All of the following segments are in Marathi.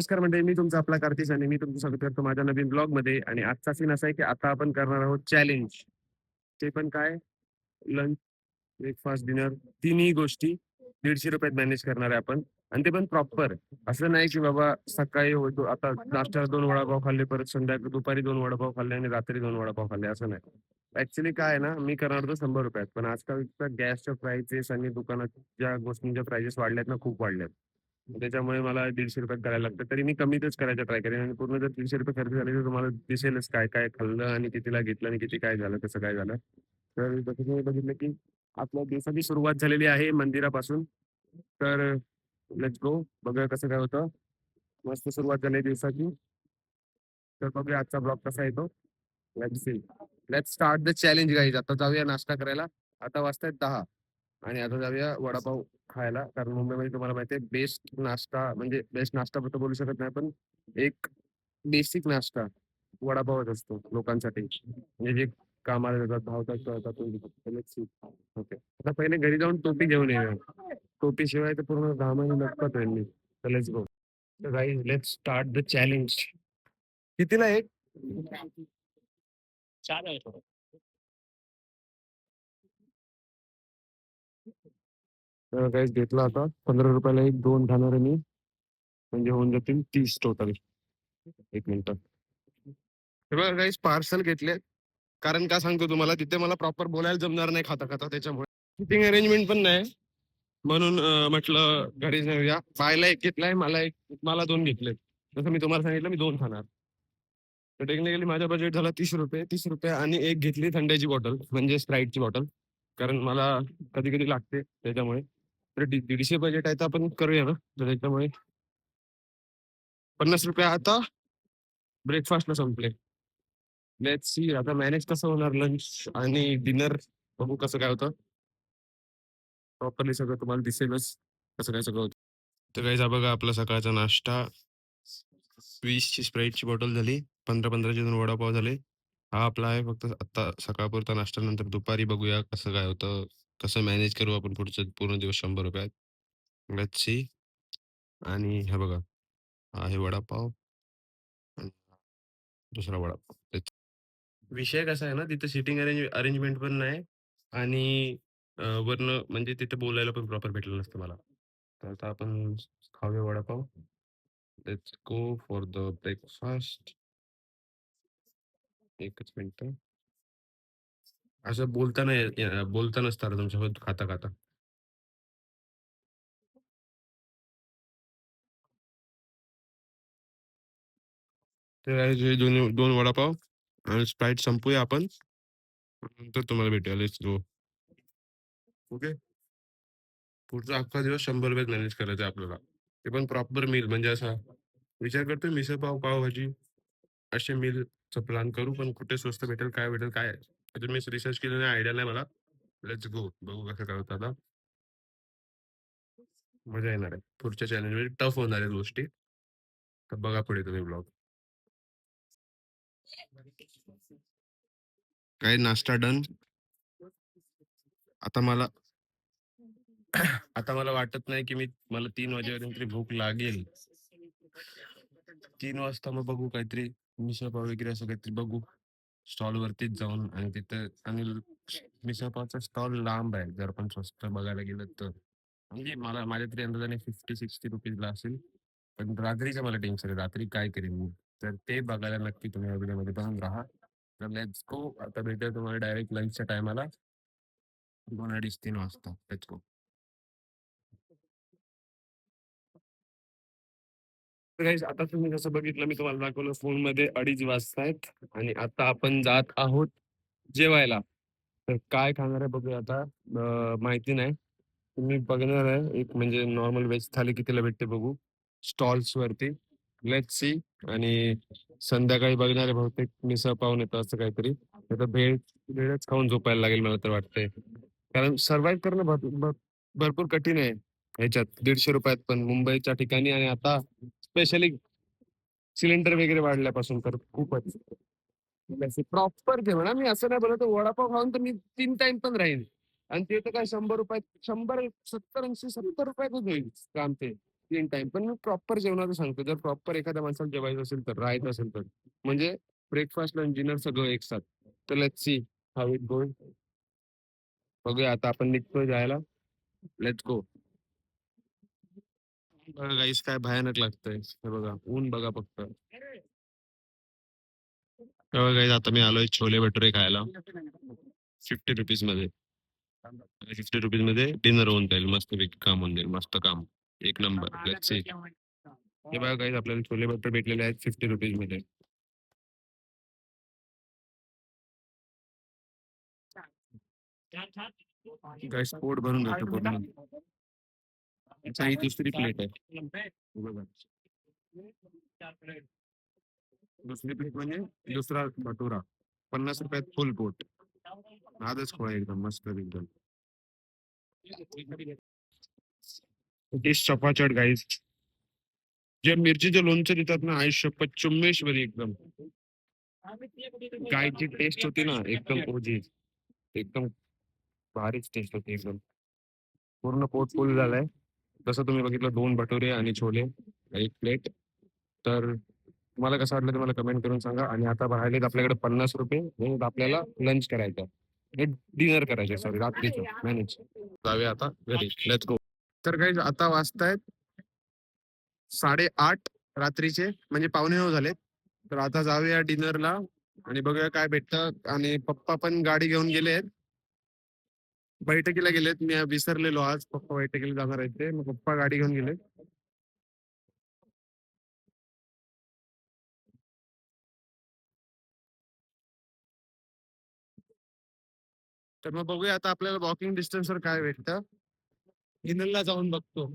नमस्कार मंडळी, मी तुमचा आपला कार्तिक आणि मी तुमचं स्वागत करतो माझ्या नवीन ब्लॉगमध्ये. आणि आजचा सीन असा आहे की आता आपण करणार आहोत चॅलेंज. ते पण काय, लंच, ब्रेकफास्ट, डिनर तिन्ही गोष्टी ₹150 मॅनेज करणार आहे आपण. आणि ते पण प्रॉपर. असं नाही की बाबा सकाळी होतो आता नाश्त्याला 2 वडापाव खाल्ले, परत दुपारी 2 वडापाव खाल्ले आणि रात्री 2 वडापाव खाल्ले, असं नाही. ऍक्च्युली काय आहे ना, मी करणार होतो ₹100, पण आजकालच्या गॅसच्या प्राइसेस आणि दुकानात ज्या गोष्टींच्या प्राइसेस वाढल्यात ना, खूप वाढल्यात. त्याच्यामुळे मला ₹150 करायला लागतं. तरी मी कमीतच करायचा ट्राय करेन आणि पूर्ण जर ₹300 खर्च झाले, तर तुम्हाला दिसेलच काय-काय खाल्लं आणि कितीला घेतलं आणि किती काय झालं, कसं काय झालं. तर जसं तुम्ही बघितलं, की आपल्या दिवसाची सुरुवात झालेली आहे मंदिरापासून. तर लेट्स गो. बघूया कसं काय होतं. मस्त सुरुवात झाली दिवसाची. तर बघूया आजचा ब्लॉग कसा येतो. Let's see. Let's start the challenge guys. आता जाऊया नाश्ता करायला. आता वाजतायत 10 आणि आता जाऊया वडापाव खायला. कारण मुंबईमध्ये तुम्हाला माहिती आहे बेस्ट नाश्ता म्हणजे बेस्ट नाश्ता तर बोलू शकत नाही, पण एक बेसिक नाश्ता वडापावच असतो लोकांसाठी. म्हणजे जे कामाला जातात, धावतात, पळतात. Let's see. ओके. आता पहिले घरी जाऊन टोपी घेऊन येऊया. टोपीशिवाय तर पूर्ण घामाने लटकत आहे मी. तर लेट्स गो. तर guys let's start the challenge. कितीला एक? छान आहे थोडं. काहीच घेतला आता ₹15 एक 2 खाणार आहे मी. म्हणजे होऊन जातील 30 टोटल. एक मिनिट. हे बघा काहीच पार्सल घेतले. कारण का सांगतो तुम्हाला, तिथे मला प्रॉपर बोलायला जमणार नाही खाता खाता, त्याच्यामुळे सिटिंग अरेंजमेंट पण नाही. म्हणून म्हटलं घरी जाऊया. बायला एक घेतलाय, मला 2 घेतले. जसं मी तुम्हाला सांगितलं, मी 2 खाणार. तर टेक्निकली माझा बजेट झाला ₹30. ₹30 आणि एक घेतली थंड्याची बॉटल, म्हणजे स्प्राईटची बॉटल. कारण मला कधी कधी लागते त्याच्यामुळे. तर 150 बजेट आहे, तर आपण करूया ना. तर त्याच्यामुळे ₹50 आता ब्रेकफास्टला संपले. लेट्स सी आता मॅनेज कसं होणार लंच आणि डिनर. बघू कसं काय होतं. प्रॉपरली सगळं तुम्हाला दिसेलच कसं काय सगळं होतं. तर काही बघा आपला सकाळचा नाश्ता. 20ची स्प्राईटची बॉटल झाली. 15-15चे 2 वडापाव झाले. हा आपला आहे फक्त आता सकाळपुरता नाश्ता. नंतर दुपारी बघूया कसं काय होतं. कसं मॅनेज करू आपण पुढचं पूर्ण दिवस ₹100. Let's see. आणि हे बघा, हा आहे वडापाव आणि दुसरा वडापाव. विषय कसा आहे ना, तिथे सिटिंग अरेंजमेंट पण नाही. आणि वरनं म्हणजे तिथे बोलायला पण प्रॉपर भेटलं नसतं मला. तर आता आपण खाऊया vada pav. Let's go for the breakfast. एकच मिनिट. असं बोलता नसतं आलं तुमच्यासोबत खाता खाता. तर हे दोन्ही 2 वडापाव आणि स्प्राईट संपूया आपण. नंतर तुम्हाला भेटूया. Let's go. ओके. पुढचा अख्खा दिवस ₹100 मॅनेज करायचा आहे आपल्याला. ते पण प्रॉपर मील, म्हणजे असा विचार करतोय मिसळपाव, पावभाजी असे मीलचा प्लॅन करू. पण कुठे स्वस्त भेटेल, काय भेटेल, काय अजून मी रिसर्च केलं नाही, आयडिया नाही मला. Let's go. बघू कसं काय होतं आता. मजा येणार आहे. पुढच्या चॅलेंजमध्ये टफ होणार आहेत गोष्टी. तर बघा पुढे तुम्ही ब्लॉग. काय नाश्ता डन. आता मला आता मला वाटत नाही की मला 3 वाजेपर्यंत तरी भूक लागेल. 3 वाजता मग बघू काहीतरी मिसळपाव वगैरे असं काहीतरी बघू. स्टॉल वरतीच जाऊन आणि तिथं आणि मिसळपावचा स्टॉल लांब आहे. जर आपण स्वस्त बघायला गेलं तर. म्हणजे माझ्या तरी अंदाजाने ₹50-60 ला असेल. पण रात्रीचं मला टेन्शन आहे. रात्री काय करेन मी? तर ते बघायला नक्की तुम्ही या व्हिडिओमध्ये बघून राहा. तर लेट्स गो. आता भेटूया तुम्हाला डायरेक्ट लंचच्या टायमाला 2:30-3 वाजता. Let's go. तर guys, आता तुम्ही जसं बघितलं, मी तुम्हाला दाखवलं फोनमध्ये 2:30 वाजतायत आणि आता आपण जात आहोत जेवायला. तर काय खाणार आहे बघूया आता. माहिती नाही. तुम्ही बघणार आहे एक म्हणजे नॉर्मल व्हेज थाली कितीला भेटते बघू स्टॉल्स वरती. Let's see. आणि संध्याकाळी बघणार आहे बहुतेक मिसळ पाव येतं असं काहीतरी. तर भेळच खाऊन झोपायला लागेल मला तर वाटतंय. कारण सर्व्हाइव्ह करणं भरपूर कठीण आहे ह्याच्यात. ₹150 पण मुंबईच्या ठिकाणी आणि आता स्पेशली सिलेंडर वगैरे वाढल्यापासून तर खूपच. प्रॉपर जेवण हा. मी असं नाही बोलत वडापाव खाऊन तर मी 3 टाइम पण राहीन. आणि ते तर काय ₹100, 100, 70, ₹80, ₹70 होईल काम ते. 3 टाइम. पण मी प्रॉपर जेवणाचं सांगतो. जर प्रॉपर एखाद्या माणसाला जेवायचं असेल तर, राहायचं असेल तर. म्हणजे ब्रेकफास्ट, लंच, डिनर सगळं एक साथ. तर let's see how it goes. बघूया आता आपण निघतोय जायला. Let's go. बघा गाईस काय भयानक लागतंय. हे बघा ऊन बघा फक्त. हे बघा गाईस आता मी आलोय छोले भटुरे खायला. 50 रुपीज मध्ये. 50 रुपीज मध्ये डिनर होऊन जाईल. मस्त पैकी काम होऊन जाईल. मस्त काम. एक नंबर. Let's see. हे बघा गाईस आपल्याला छोले भटुरे भेटलेले आहेत 50 रुपीज मध्ये. गाईस पोट भरून जातं पूर्ण. अच्छा ही दुसरी प्लेट आहे. हे बघा. दुसरी प्लेट म्हणजे दुसरा भटुरा. 50 रुपयात फुल पोट. नादच खोळा एकदम मस्त एकदम. डिश चपाचट गाईस. जे मिरचीचे लोणचे देतात ना, आई शपथ चुम्मेश्वरी एकदम. गायची टेस्ट होती ना एकदम ओजी. एकदम भारीच टेस्ट होती एकदम. पूर्ण पोट फुल झालंय. जसं तुम्ही बघितलं 2 भटुरे आणि छोले, 1 प्लेट. तर तुम्हाला कसं वाटलं ते मला कमेंट करून सांगा. आणि आता राहिलेत आपल्याकडे 50 रुपये. मग आपल्याला लंच करायचं. डिनर करायचं सॉरी रात्रीचं मॅनेज. जाऊया आता घरी. Let's go. तर काही आता वाजतायत 8:30 रात्रीचे, म्हणजे 8:45 झालेत. तर आता जाऊया डिनरला आणि बघूया काय भेटतं. आणि पप्पा पण गाडी घेऊन गेलेत. बैठकीला गेलेत. मी विसरलेलो आज पप्पा बैठकीला जाणार आहेत ते. मग पप्पा गाडी घेऊन गेले. तर मग बघूया आता आपल्याला वॉकिंग डिस्टन्सवर काय भेटतं. हिनलला जाऊन बघतो.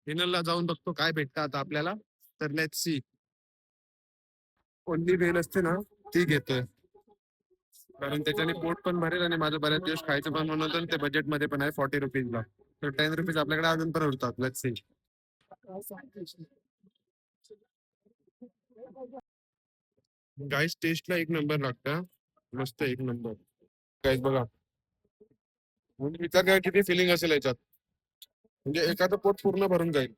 हिनलला जाऊन बघतो काय भेटतं आता आपल्याला. तर लेट्स सी. कोणती वेल असते ना ती घेतोय. कारण त्याच्याने पोट पण भरेल आणि माझं बऱ्याच दिवस खायचं पण म्हणून ते बजेटमध्ये पण आहे 40 रुपीजला. तर 10 रुपीज आपल्याकडे अजून पण उरतात. Let's see. गाईस टेस्टला एक नंबर लागतं. मस्त एक नंबर. गाईस बघा. म्हणजे विचार करा किती फिलिंग असेल याच्यात. म्हणजे एखादं पोट पूर्ण भरून जाईल.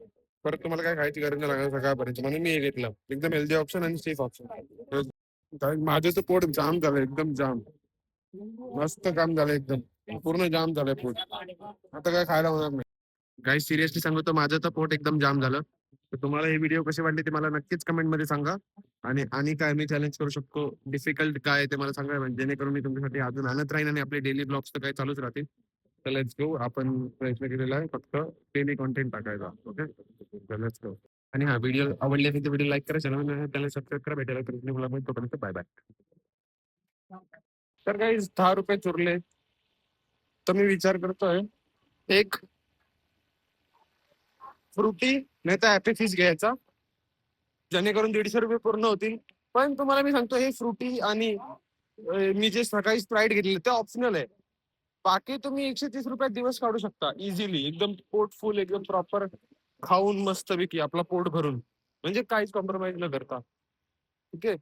परत तुम्हाला काय खायची गरज नाही लागणार सकाळपर्यंत. म्हणून मी हे घेतलं. एकदम हेल्दी ऑप्शन आणि सेफ ऑप्शन. माझं तर पोट जाम झालं एकदम जाम. मस्त काम झालं एकदम. पूर्ण जाम झालंय पोट. आता काय खायला होणार नाही. काही सिरियसली सांगतो माझं तर पोट एकदम जाम झालं. तर तुम्हाला हे व्हिडिओ कसे वाटले ते मला नक्कीच कमेंट मध्ये सांगा. आणि काय मी चॅलेंज करू शकतो, डिफिकल्ट काय ते मला सांगा, म्हणजे जेणेकरून मी तुमच्यासाठी अजून आणत राहीन आणि आपले डेली ब्लॉग्स तर काही चालूच राहतील. तर लेट्स गो. आपण प्रयत्न केलेला आहे फक्त डेली कॉन्टेंट टाकायचा. ओके लेट्स गो. आणि हा व्हिडिओ आवडले असेल तर व्हिडिओ लाईक करा, चॅनल त्याला सबस्क्राईब करा. भेटायला तर मला पण तोपर्यंत बाय बाय. तर काही 10 रुपये चुरले. तर मी विचार करतोय एक फ्रुटी नाही तर ऍपी फिश घ्यायचा, जेणेकरून 150 रुपये पूर्ण होतील. पण तुम्हाला मी सांगतो हे फ्रुटी आणि मी जे सकाळी स्प्राईट घेतली ते ऑप्शनल आहे. बाकी तुम्ही 130 रुपयात दिवस काढू शकता इझिली. एकदम पोट फुल एकदम प्रॉपर खाऊन मस्तपैकी आपला पोट भरून, म्हणजे काहीच कॉम्प्रोमाइज न करता. ठीक आहे.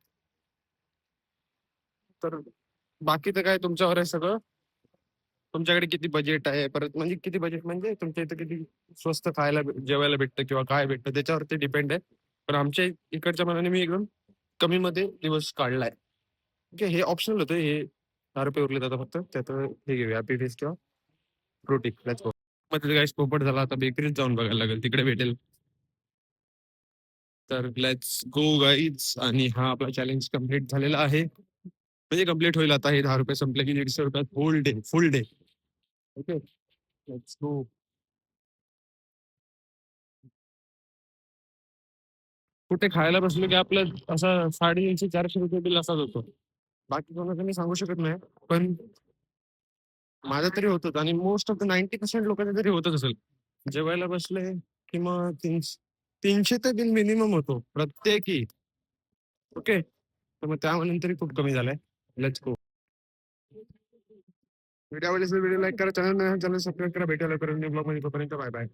तर बाकी तर काय तुमच्यावर आहे सगळं. तुमच्याकडे किती बजेट आहे, परत म्हणजे किती बजेट म्हणजे तुमच्या इथं किती स्वस्त खायला जेवायला भेटतं किंवा काय भेटतं त्याच्यावरती डिपेंड आहे. पण आमच्या इकडच्या मनाने मी एकदम कमी मध्ये दिवस काढलाय. ओके हे ऑप्शनल होतं हे. 10 रुपये उरले आता फक्त त्यात हे घेऊया हॅपी फेस किंवा फ्रुटी. Let's go. मध्ये गाईस पोपट झाला आता बेकरीत जाऊन बघायला लागेल तिकडे भेटेल. तर लेट्स गो गाईज. आणि हा आपला चॅलेंज कम्प्लीट झालेला आहे. म्हणजे कम्प्लीट होईल आता हे 10 रुपये संपले की 150 रुपयात whole day full day. Okay let's go. कुठे खायला बसलो की आपलं असं 350-400 रुपये बिल असाच होतो. बाकी कोणाचं मी सांगू शकत नाही. पण माझं तरी होतच आणि मोस्ट ऑफ द 90% लोकांचं तरी होतच असेल. जेवायला बसले की मग 300 ते बिल मिनिमम होतो प्रत्येकी. ओके तर मग त्यामध्ये तरी खूप कमी झालंय. Let's go. व्हिडिओ आवडल्यास व्हिडिओ लाईक करा, चॅनल सबस्क्राईब करा. भेटायला करून ब्लॉग मध्ये. तोपर्यंत बाय बाय.